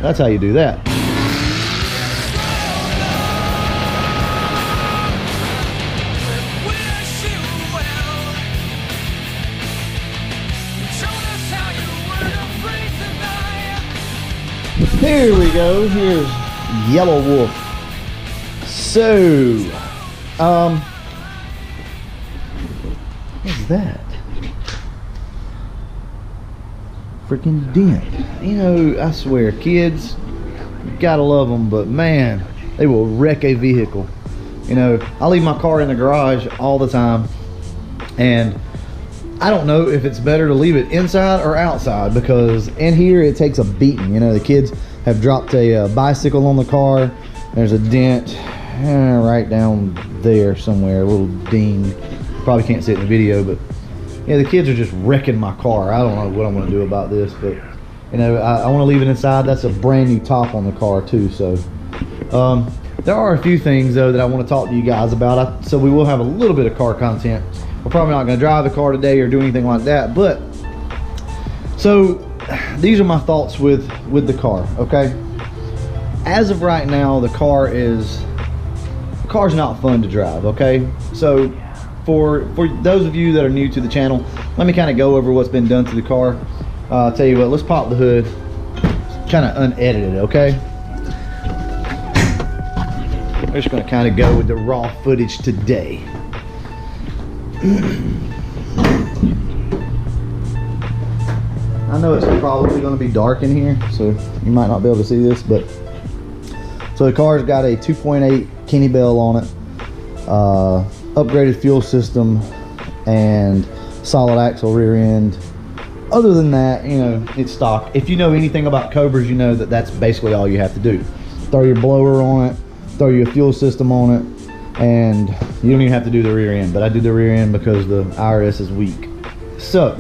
That's how you do that. Here we go. Here's Yelawolf. So, what's that? Freaking dent. You know, I swear, kids, you gotta love them, but man, they will wreck a vehicle. You know, I leave my car in the garage all the time, and I don't know if it's better to leave it inside or outside, because in here it takes a beating. You know, the kids have dropped a bicycle on the car. There's a dent right down there somewhere, a little ding. Probably can't see it in the video, but yeah, the kids are just wrecking my car. I don't know what I'm going to do about this, but you know, I want to leave it inside. That's a brand new top on the car too. So there are a few things though that I want to talk to you guys about. So we will have a little bit of car content. We're probably not going to drive the car today or do anything like that, but so these are my thoughts with the car. Okay, as of right now, the car's not fun to drive. Okay, so for those of you that are new to the channel, let me kind of go over what's been done to the car. I'll tell you what, let's pop the hood, kind of unedited. Okay, we're just going to kind of go with the raw footage today. I know it's probably going to be dark in here, so you might not be able to see this, but so the car's got a 2.8 Kenny Bell on it, upgraded fuel system, and solid axle rear end. Other than that, you know, it's stock. If you know anything about Cobras, you know that that's basically all you have to do. Throw your blower on it, throw your fuel system on it, and you don't even have to do the rear end. But I do the rear end because the IRS is weak. So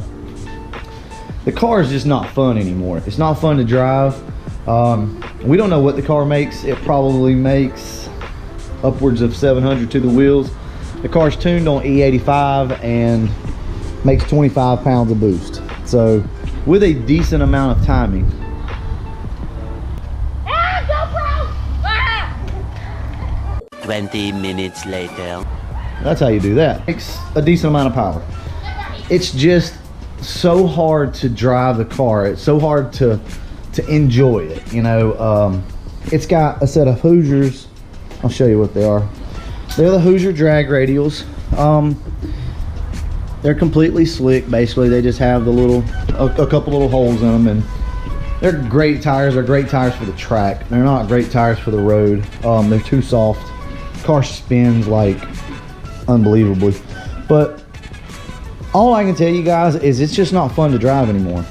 the car is just not fun anymore. It's not fun to drive. We don't know what the car makes. It probably makes upwards of 700 to the wheels. The car's tuned on E85 and makes 25 pounds of boost. So with a decent amount of timing. 20 minutes later. That's how you do that. Makes a decent amount of power. It's just so hard to drive the car. It's so hard to enjoy it. You know, it's got a set of Hoosiers. I'll show you what they are. They're the Hoosier drag radials. They're completely slick. Basically, they just have the a couple little holes in them, and they're great tires. They're great tires for the track. They're not great tires for the road. They're too soft. Car spins like unbelievably. But all I can tell you guys is it's just not fun to drive anymore.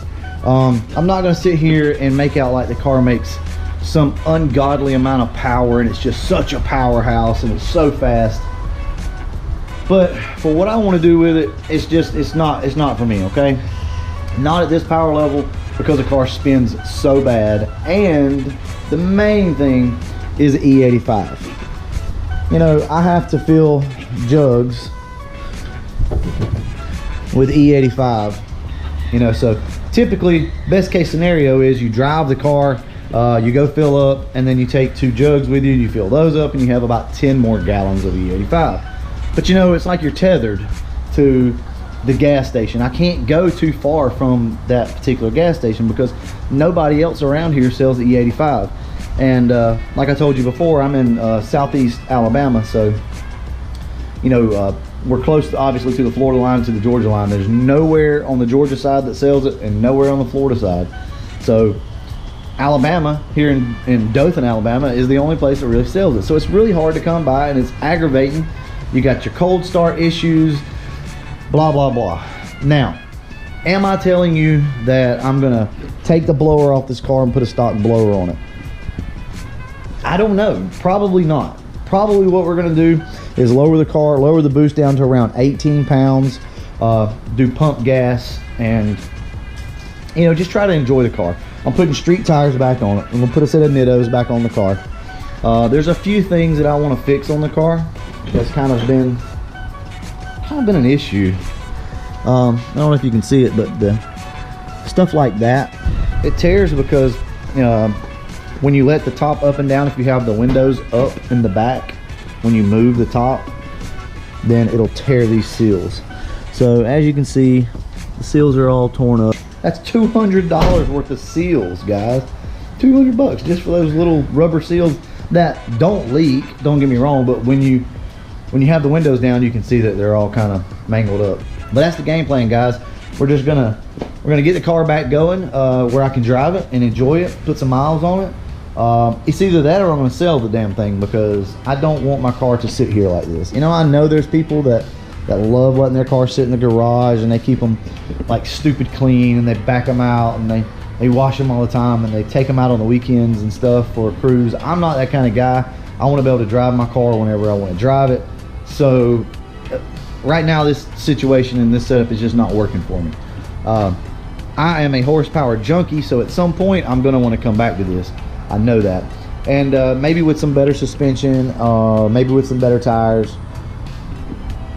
I'm not gonna sit here and make out like the car makes some ungodly amount of power and it's just such a powerhouse and it's so fast. But for what I want to do with it, it's not for me. Okay, not at this power level, because the car spins so bad. And the main thing is the E85. You know, I have to fill jugs with E85. You know, so typically best case scenario is you drive the car, you go fill up, and then you take 2 jugs with you, you fill those up, and you have about 10 more gallons of E85. But you know, it's like you're tethered to the gas station. I can't go too far from that particular gas station because nobody else around here sells the E85. And like I told you before, I'm in southeast Alabama, so you know, we're close obviously to the Florida line, to the Georgia line. There's nowhere on the Georgia side that sells it and nowhere on the Florida side. So Alabama, here in Dothan, Alabama, is the only place that really sells it. So it's really hard to come by, and it's aggravating. You got your cold start issues, blah blah blah. Now, am I telling you that I'm gonna take the blower off this car and put a stock blower on it? I don't know. Probably not. Probably what we're gonna do is lower the car, lower the boost down to around 18 pounds, do pump gas, and you know, just try to enjoy the car. I'm putting street tires back on it. I'm gonna put a set of Nittos back on the car. There's a few things that I want to fix on the car. That's kind of been an issue. I don't know if you can see it, but the stuff like that, it tears because when you let the top up and down, if you have the windows up in the back, when you move the top, then it'll tear these seals. So as you can see, the seals are all torn up. That's $200 worth of seals, guys. 200 bucks just for those little rubber seals that don't leak, don't get me wrong, but when you have the windows down, you can see that they're all kind of mangled up. But that's the game plan, guys. We're gonna get the car back going where I can drive it and enjoy it, put some miles on it. It's either that or I'm gonna sell the damn thing, because I don't want my car to sit here like this. You know, I know there's people that love letting their car sit in the garage, and they keep them like stupid clean, and they back them out, and they wash them all the time, and they take them out on the weekends and stuff for a cruise. I'm not that kind of guy. I want to be able to drive my car whenever I want to drive it. So right now, this situation and this setup is just not working for me. I am a horsepower junkie, so at some point I'm going to want to come back to this. I know that. And maybe with some better suspension, maybe with some better tires,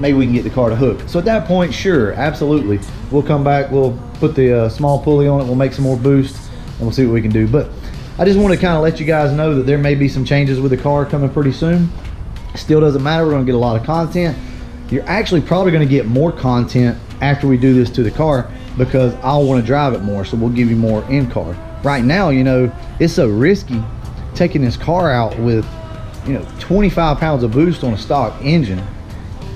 maybe we can get the car to hook. So at that point, sure, absolutely, we'll come back, we'll put the small pulley on it, we'll make some more boost, and we'll see what we can do. But I just want to kind of let you guys know that there may be some changes with the car coming pretty soon. Still doesn't matter, we're going to get a lot of content. You're actually probably going to get more content after we do this to the car, because I'll want to drive it more, so we'll give you more in car. Right now, you know, it's so risky taking this car out with, you know, 25 pounds of boost on a stock engine.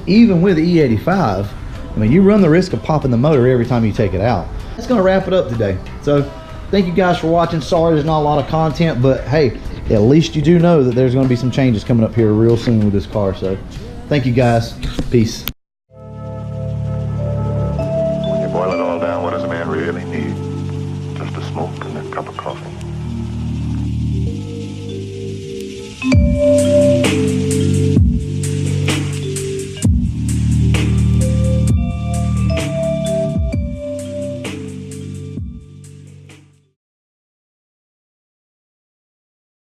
Even with the E85, I mean, you run the risk of popping the motor every time you take it out. That's gonna wrap it up today. So thank you guys for watching. Sorry there's not a lot of content, but hey, at least you do know that there's gonna be some changes coming up here real soon with this car. So thank you guys. Peace. When you boil it all down, what does a man really need? Just a smoke and a cup of coffee.